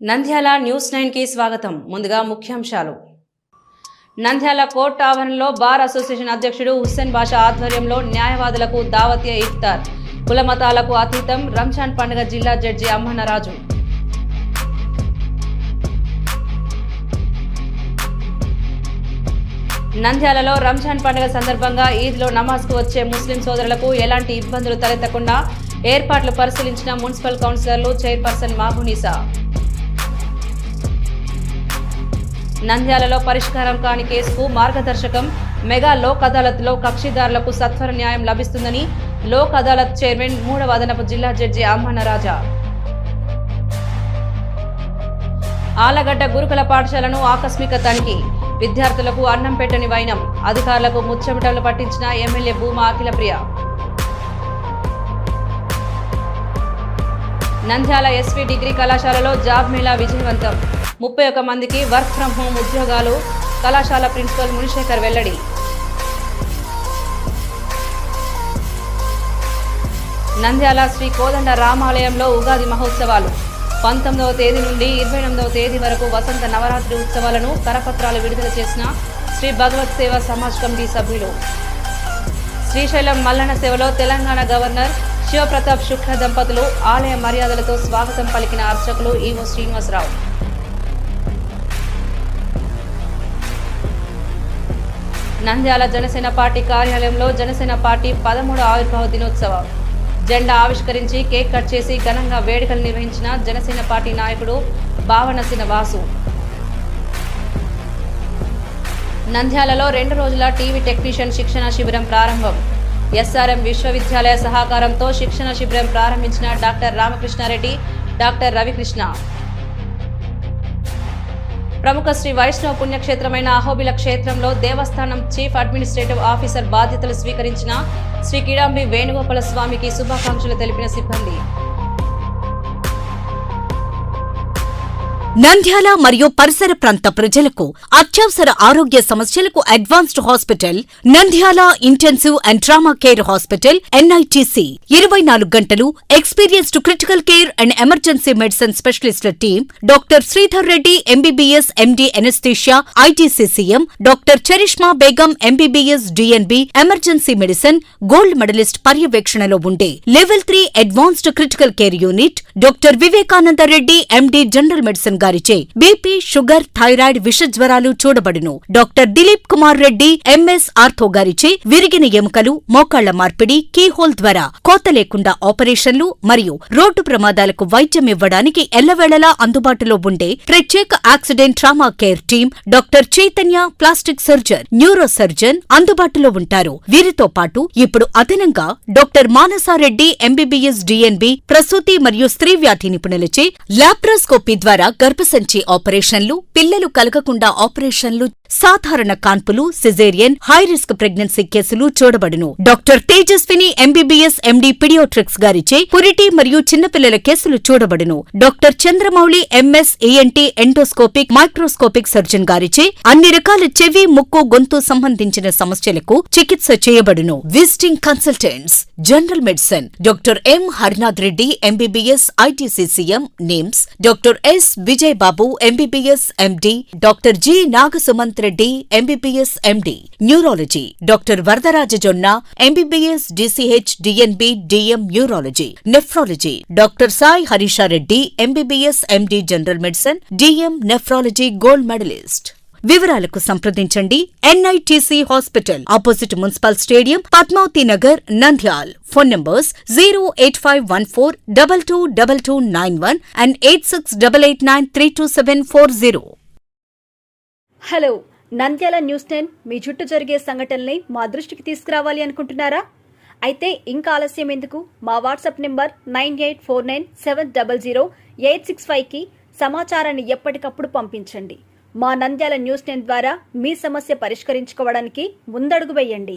Nandyal news 9 కి స్వాగతం. ముందుగా ముఖ్యాంశాలు. నంద్యాల కోర్టు ఆవరణలో బార్ అసోసియేషన్ అధ్యక్షుడు హుస్సేన్ బాషా ఆధ్వర్యంలో న్యాయవాదులకు దావతీయ ఇఫ్తార్. కుల మతాలకు అతీతం రంజాన్ పండుగ. జిల్లా జడ్జి అమ్మన్నరాజు. నంద్యాలలో రంజాన్ పండుగ సందర్భంగా ఈద్లో నమాజ్కు వచ్చే ముస్లిం సోదరులకు ఎలాంటి ఇబ్బందులు తలెత్తకుండా ఏర్పాట్లు పరిశీలించిన మున్సిపల్ కౌన్సిలర్లు, చైర్పర్సన్ మహబూనిసా. నంద్యాలలో పరిష్కారం కాని కేసుకు మార్గదర్శకం. మెగా లోక్ అదాలత్లో కక్షిదారులకు సత్వర న్యాయం లభిస్తుందని లోక్ అదాలత్ చైర్మన్ 3వ అదనపు జిల్లా జడ్జి అమ్మన్నరాజా. ఆలగడ్డ గురుకుల పాఠశాలను ఆకస్మిక తనిఖీ. విద్యార్థులకు అన్నం పెట్టని వైనం. అధికారులకు ముచ్చెమటలు పట్టించిన MLA Bhuma Akhilapriya. Nandyal SV degree కళాశాలలో జాబ్ మేళా విజయవంతం. 31 మందికి వర్క్ ఫ్రం హోం ఉద్యోగాలు. కళాశాల ప్రిన్సిపల్ మునిశేఖర్ వెల్లడి. నంద్యాల శ్రీ కోదండ రామాలయంలో ఉగాది మహోత్సవాలు. 19వ తేదీ నుండి 28వ తేదీ వరకు వసంత నవరాత్రి ఉత్సవాలను కరపత్రాలు విడుదల చేసిన శ్రీ భగవత్ సేవా సమాజ్ కమిటీ సభ్యులు. శ్రీశైలం మల్లన్న సేవలో తెలంగాణ గవర్నర్ శివప్రతాప్ శుక్ల దంపతులు ఆలయ మర్యాదలతో స్వాగతం పలికిన అర్చకులు ఈవో శ్రీనివాసరావు. నంద్యాల జనసేన పార్టీ కార్యాలయంలో జనసేన పార్టీ 13వ ఆవిర్భావ దినోత్సవం. జెండా ఆవిష్కరించి కేక్ కట్ చేసి ఘనంగా వేడుకలు నిర్వహించిన జనసేన పార్టీ నాయకుడు భావనసిన వాసు. నంద్యాలలో 2 రోజుల టీవీ టెక్నీషియన్ శిక్షణ శిబిరం ప్రారంభం. ఎస్ఆర్ఎం విశ్వవిద్యాలయ సహకారంతో శిక్షణ శిబిరం ప్రారంభించిన డాక్టర్ రామకృష్ణారెడ్డి, డాక్టర్ రవికృష్ణ. ప్రముఖ శ్రీ వైష్ణవ పుణ్యక్షేత్రమైన అహోబిల క్షేత్రంలో దేవస్థానం చీఫ్ అడ్మినిస్ట్రేటివ్ ఆఫీసర్ బాధ్యతలు స్వీకరించిన శ్రీ కిడాంబి వేణుగోపాల స్వామికి శుభాకాంక్షలు తెలిపిన సిబ్బంది. నంద్యాల మరియు పరిసర ప్రాంత ప్రజలకు అత్యవసర ఆరోగ్య సమస్యలకు advanced hospital Nandyal intensive and trauma care hospital NITC. 24 గంటలు experienced critical care and emergency medicine స్పెషలిస్టుల team. Doctor Sridhar Reddy MBBS MD anaesthesia ITCCM, doctor Charishma Begum MBBS DNB emergency medicine gold medalist పర్యవేక్షణలో ఉండే level 3 advanced critical care unit. Doctor Vivekananda Reddy MD general medicine గారిచే BP, sugar, thyroid, విష జ్వరాలు చూడబడును. Doctor Dilip Kumar Reddy MS ortho గారిచే విరిగిన ఎముకలు, మోకాళ్ల మార్పిడి, కీహోల్ ద్వారా కోత లేకుండా ఆపరేషన్లు మరియు రోడ్డు ప్రమాదాలకు వైద్యం ఇవ్వడానికి ఎల్లవేళలా అందుబాటులో ఉండే ప్రత్యేక accident trauma care team. Doctor Chaitanya plastic surgeon, neuro surgeon అందుబాటులో ఉంటారు. వీరితో పాటు ఇప్పుడు అదనంగా డాక్టర్ మానసారెడ్డి ఎంబీబీఎస్ డిఎన్బి ప్రసూతి మరియు స్త్రీ వ్యాధి నిపుణులచే లాప్రోస్కోపీ ద్వారా గర్భసంచి ఆపరేషన్లు, పిల్లలు కలగకుండా ఆపరేషన్లు, సాధారణ కాన్పులు, సిజేరియన్, హై రిస్క్ ప్రెగ్నెన్సీ కేసులు చూడబడును. Doctor Tejaswini MBBS MD paediatrics గారిచే పురిటి మరియు చిన్నపిల్లల కేసులు చూడబడును. Doctor Chandramouli MS ENT endoscopic, microscopic surgeon గారిచే అన్ని రకాల చెవి, ముక్కు, గొంతు సంబంధించిన సమస్యలకు చికిత్స చేయబడును. Visiting consultants general medicine doctor M Harinath Reddy MBBS ITCCM names. Doctor S Vijay Babu MBBS MD, doctor G Nagasumanth Reddy MBBS MD neurology. Doctor Varadaraja Jonna MBBS DCH DNB DM neurology. Nephrology doctor Sai Harisha Reddy MBBS MD general medicine DM nephrology gold medalist. వివరాలకు సంప్రదించండి. NITC hospital opposite municipal stadium, Padmavathi Nagar, Nandyal. Phone numbers 08514222291 and 8688932740. Hello, Nandyal news 10 మీ చుట్టూ జరిగే సంఘటనల్ని మా దృష్టికి తీసుకురావాలి అనుకుంటున్నారా? అయితే ఇంకా ఆలస్యం ఎందుకు? మా వాట్సాప్ నెంబర్ 9849700865కి సమాచారాన్ని ఎప్పటికప్పుడు పంపించండి. మా నంద్యాల న్యూస్ 10 ద్వారా మీ సమస్య పరిష్కరించుకోవడానికి ముందడుగు వేయండి.